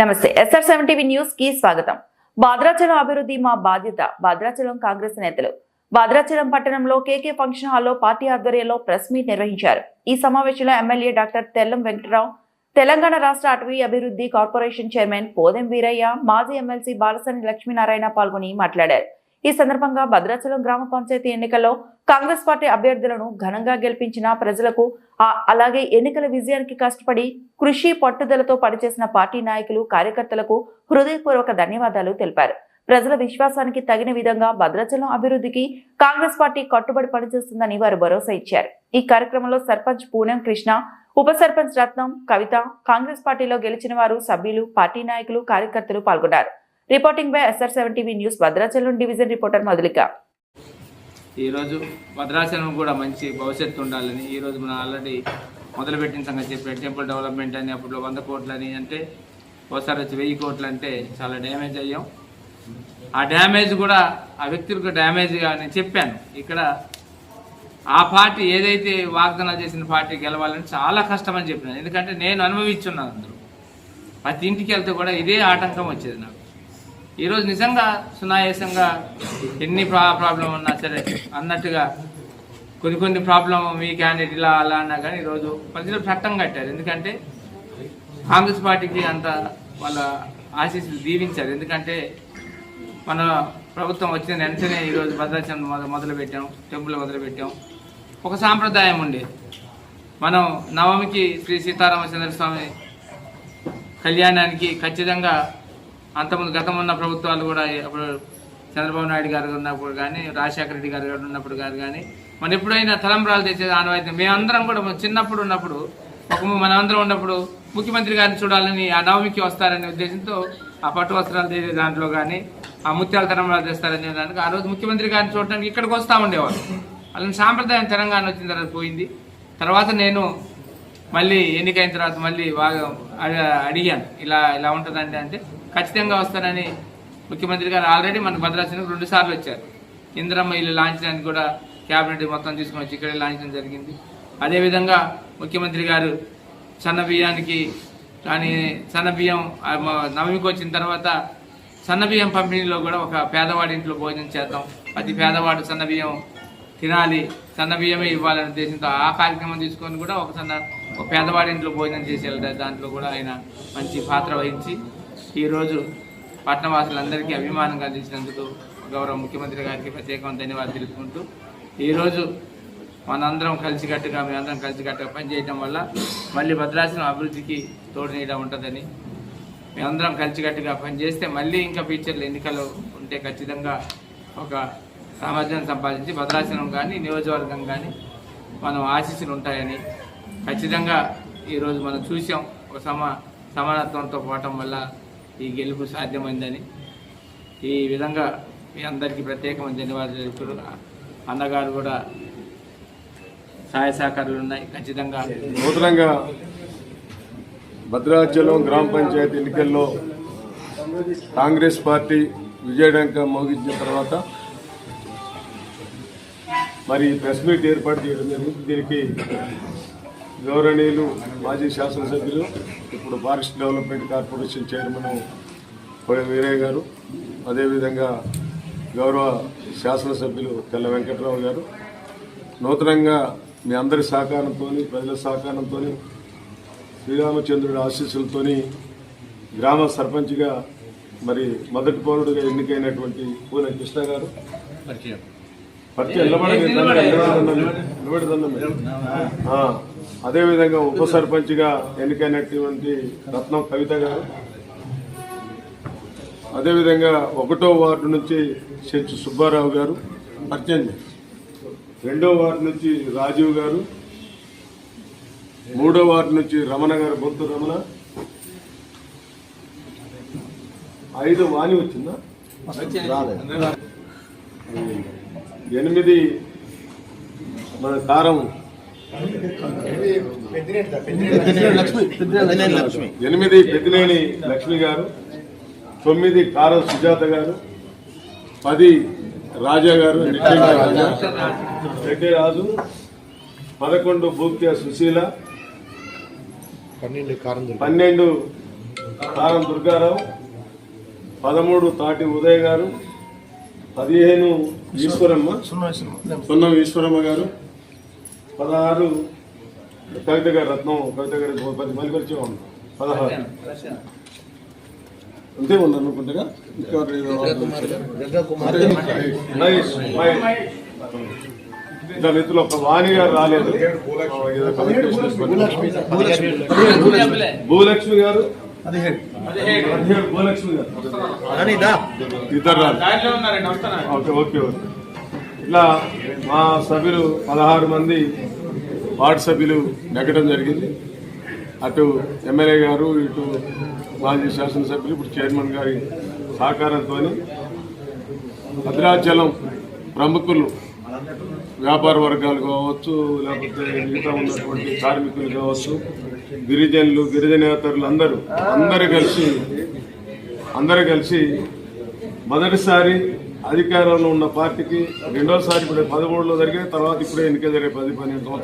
నమస్తే SR7 TV news కి స్వాగతం. భద్రాచలం అభివృద్ధి మా బాధ్యత. భద్రాచలం కాంగ్రెస్ నేతలు భద్రాచలం పట్టణంలో కేకే ఫంక్షన్ హాల్లో పార్టీ ఆధ్వర్యంలో ప్రెస్ మీట్ నిర్వహించారు. ఈ సమావేశంలో ఎమ్మెల్యే డాక్టర్ తెల్లం వెంకటరావు, తెలంగాణ రాష్ట్ర అటవీ అభివృద్ధి కార్పొరేషన్ చైర్మన్ పోదెం వీరయ్య, మాజీ ఎమ్మెల్సీ బాలసాని లక్ష్మీనారాయణ పాల్గొని మాట్లాడారు. ఈ సందర్భంగా భద్రాచలం గ్రామ పంచాయతీ ఎన్నికల్లో కాంగ్రెస్ పార్టీ అభ్యర్థులను ఘనంగా గెలిపించిన ప్రజలకు, అలాగే ఎన్నికల విజయానికి కష్టపడి కృషి పట్టుదలతో పనిచేసిన పార్టీ నాయకులు, కార్యకర్తలకు హృదయపూర్వక ధన్యవాదాలు తెలిపారు. ప్రజల విశ్వాసానికి తగిన విధంగా భద్రాచలం అభివృద్ధికి కాంగ్రెస్ పార్టీ కట్టుబడి పనిచేస్తుందని వారు భరోసా ఇచ్చారు. ఈ కార్యక్రమంలో సర్పంచ్ పూనం కృష్ణ, ఉప సర్పంచ్ రత్నం, కవిత, కాంగ్రెస్ పార్టీలో గెలిచిన వారు, సభ్యులు, పార్టీ నాయకులు, కార్యకర్తలు పాల్గొన్నారు. Reporting by SR7 TV news, Bhadrachalam division reporter Madhulika. ఈరోజు భద్రాచలం కూడా మంచి భవిష్యత్తు ఉండాలని ఈరోజు మనం ఆల్రెడీ మొదలుపెట్టిన సంగతి చెప్పాడు. టెంపుల్ డెవలప్మెంట్ అని అప్పుడు 100 కోట్లని అంటే ఒకసారి వచ్చి 1000 కోట్లు అంటే చాలా డ్యామేజ్ అయ్యాం. ఆ డ్యామేజ్ కూడా ఆ వ్యక్తులకు డ్యామేజ్గా నేను చెప్పాను. ఇక్కడ ఆ పార్టీ ఏదైతే వాగ్దానాలు చేసిన పార్టీ గెలవాలని చాలా కష్టమని చెప్పినాను. ఎందుకంటే నేను అనుభవించున్నాను. అందరూ ప్రతి ఇంటికి వెళ్తే కూడా ఇదే ఆటంకం వచ్చేది నాకు. ఈరోజు నిజంగా సునాయాసంగా ఎన్ని ప్రాబ్లం ఉన్నా సరే అన్నట్టుగా కొన్ని ప్రాబ్లం మీ క్యాండిడేట్ ఇలా అలా అన్నా కానీ ఈరోజు ప్రజలు చట్టం కట్టారు. ఎందుకంటే కాంగ్రెస్ పార్టీకి అంత వాళ్ళ ఆశీస్సులు దీవించారు. ఎందుకంటే మన ప్రభుత్వం వచ్చిన వెంటనే ఈరోజు భద్రాచలం మొదలుపెట్టాం, టెంపుల్ మొదలుపెట్టాం. ఒక సాంప్రదాయం ఉండేది. మనం నవమికి శ్రీ సీతారామచంద్ర స్వామి కళ్యాణానికి ఖచ్చితంగా అంతకుముందు గతం ఉన్న ప్రభుత్వాలు కూడా అప్పుడు చంద్రబాబు నాయుడు గారు ఉన్నప్పుడు కానీ, రాజశేఖర రెడ్డి గారు ఉన్నప్పుడు కానీ మనం ఎప్పుడైనా తలంబ్రాలు తెచ్చేది ఆనవాయితీ. మేమందరం కూడా చిన్నప్పుడు ఉన్నప్పుడు మనందరం ఉన్నప్పుడు ముఖ్యమంత్రి గారిని చూడాలని ఆ నవమికి వస్తారనే ఉద్దేశంతో ఆ పట్టు వస్త్రాలు తెచ్చే దాంట్లో కానీ, ఆ ముత్యాల తలంబ్రాలు తెస్తారనే దానికి ఆ రోజు ముఖ్యమంత్రి గారిని చూడడానికి ఇక్కడికి వస్తూ ఉండేవాళ్ళు. అలాంటి సాంప్రదాయం తెలంగాణ వచ్చిన తర్వాత పోయింది. తర్వాత నేను మళ్ళీ ఎన్నికైన తర్వాత మళ్ళీ బాగా అడిగాను, ఇలా ఉంటుందండి అంటే ఖచ్చితంగా వస్తారని ముఖ్యమంత్రి గారు ఆల్రెడీ మన భద్రాచలం 2 సార్లు వచ్చారు. ఇందిరమ్మ ఇల్లు లాంఛనానికి కూడా క్యాబినెట్ మొత్తం తీసుకొని వచ్చి ఇక్కడే లాంఛనం జరిగింది. అదేవిధంగా ముఖ్యమంత్రి గారు సన్నబియ్యానికి కానీ సన్నబియ్యం నవమికి వచ్చిన తర్వాత సన్నబియ్యం పంపిణీలో కూడా ఒక పేదవాడి ఇంట్లో భోజనం చేద్దాం, ప్రతి పేదవాడు సన్నబియ్యం తినాలి, సన్నబియ్యమే ఇవ్వాలనే ఉద్దేశంతో ఆ కార్యక్రమం తీసుకొని కూడా ఒక పేదవాడి ఇంట్లో భోజనం చేసే దాంట్లో కూడా ఆయన మంచి పాత్ర వహించి ఈరోజు పట్టణవాసులందరికీ అభిమానం కలిగించినందుకు గౌరవ ముఖ్యమంత్రి గారికి ప్రత్యేకమైన ధన్యవాదాలు తెలుపుకుంటూ ఈరోజు మేమందరం కలిసికట్టుగా పనిచేయడం వల్ల మళ్ళీ భద్రాచలం అభివృద్ధికి తోడునీడ ఉంటుందని, మేమందరం కలిసికట్టుగా పనిచేస్తే మళ్ళీ ఇంకా ఫ్యూచర్లో ఎన్నికలు ఉంటే ఖచ్చితంగా ఒక సామర్థ్యాన్ని సంపాదించి భద్రాచలం కానీ నియోజకవర్గం కానీ మనం ఆశీస్సులు ఉంటాయని ఖచ్చితంగా ఈరోజు మనం చూసాం. ఒక సమానత్వంతో పోవటం వల్ల ఈ గెలుపు సాధ్యమైందని ఈ విధంగా మీ అందరికీ ప్రత్యేకమైన ధన్యవాదాలు తెలుపుతూ, అన్నగారు కూడా సహాయ సహకారాలు ఉన్నాయి. ఖచ్చితంగా నూతనంగా భద్రాచలం గ్రామ పంచాయతీ ఎన్నికల్లో కాంగ్రెస్ పార్టీ విజయడంక మోగించిన తర్వాత మరి ప్రెస్ మీట్ ఏర్పాటు చేయడం జరిగింది. దీనికి గౌరవనీయులు మాజీ శాసనసభ్యులు, ఇప్పుడు forest development corporation chairman Podem Veeraiah గారు, అదేవిధంగా గౌరవ శాసనసభ్యులు తెల్ల వెంకటరావు గారు, నూతనంగా మీ అందరి సహకారంతో, ప్రజల సహకారంతో, శ్రీరామచంద్రుడి ఆశీస్సులతో గ్రామ సర్పంచ్గా మరి మొదటి పౌరుడిగా ఎన్నికైనటువంటి పూనం కృష్ణ గారు, అదేవిధంగా ఉప సర్పంచ్గా ఎన్నికైనటువంటి రత్నం కవిత గారు, అదేవిధంగా 1వ వార్డు నుంచి చెచ్చు సుబ్బారావు గారు, 2వ వార్డు నుంచి రాజీవ్ గారు, 3వ వార్డు నుంచి రమణ గారు, బొంతు రమణ, 5 వాణి వచ్చిందా, 8 మన కారం 8 పెద్దినేని లక్ష్మి గారు, 9 కారం సుజాత గారు, 10 రాజా గారు, రెడ్డి రాజు, 11 భూక్య సుశీల, 12 తారం దుర్గారావు, 13 తాటి ఉదయ్ గారు, 15 ఈశ్వరమ్మ, సున్నం ఈశ్వరమ్మ గారు, 16 కవిత గారు, రత్నం కవిత గారి మళ్ళీ పరిచయం ఉంది, 16 అంతే ఉన్నారు అనుకుంటా. ఇంకా మిత్రులు ఒక వాణి గారు రాలేదు, భూలక్ష్మి గారు, 17 భూలక్ష్మి గారు ఇద్దరు రాలేదు. Okay okay okay. ఇట్లా మా సభ్యులు 16 మంది వార్డు సభ్యులు నెగ్గడం జరిగింది. అటు ఎమ్మెల్యే గారు, ఇటు మాజీ శాసనసభ్యులు, ఇప్పుడు చైర్మన్ గారి సహకారంతో భద్రాచలం ప్రముఖులు, వ్యాపార వర్గాలు కావచ్చు, లేకపోతే మిగతా ఉన్నటువంటి కార్మికులు కావచ్చు, గిరిజనులు, గిరిజనేతరులు అందరూ కలిసి మొదటిసారి అధికారంలో ఉన్న పార్టీకి, రెండోసారి ఇప్పుడు 13లో జరిగిన తర్వాత ఇప్పుడే ఎన్నిక జరిగే 10-12 సంవత్సరాల